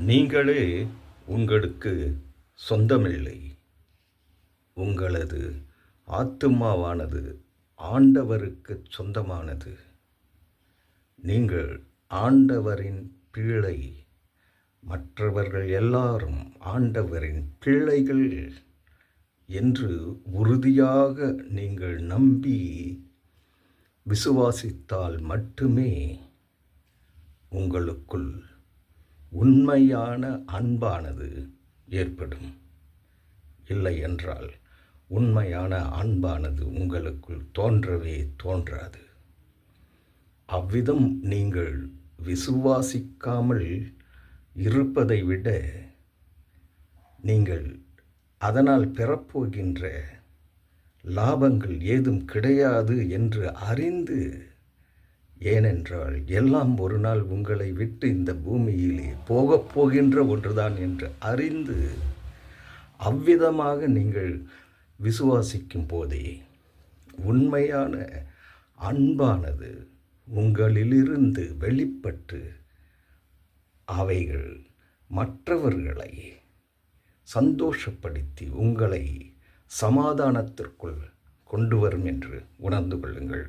நீங்களே உங்களுக்கு சொந்தமில்லை. உங்களது ஆத்துமாவானது ஆண்டவருக்குச் சொந்தமானது. நீங்கள் ஆண்டவரின் பிள்ளை. மற்றவர்கள் எல்லாரும் ஆண்டவரின் பிள்ளைகள் என்று உறுதியாக நீங்கள் நம்பி விசுவாசித்தால் மட்டுமே உங்களுக்குள் உண்மையான அன்பானது ஏற்படும். இல்லை என்றால் உண்மையான அன்பானது உங்களுக்குள் தோன்றவே தோன்றாது. அவ்விதம் நீங்கள் விசுவாசிக்காமல் இருப்பதை விட நீங்கள் அதனால் பெறப்போகின்ற லாபங்கள் ஏதும் கிடையாது என்று அறிந்து, ஏனென்றால் எல்லாம் ஒரு நாள் உங்களை விட்டு இந்த பூமியிலே போகப் போகின்ற ஒன்றுதான் என்று அறிந்து அவ்விதமாக நீங்கள் விசுவாசிக்கும் போதே உண்மையான அன்பானது உங்களிலிருந்து வெளிப்பட்டு அவைகள் மற்றவர்களை சந்தோஷப்படுத்தி உங்களை சமாதானத்திற்குள் கொண்டு வரும் என்று உணர்ந்து கொள்ளுங்கள்.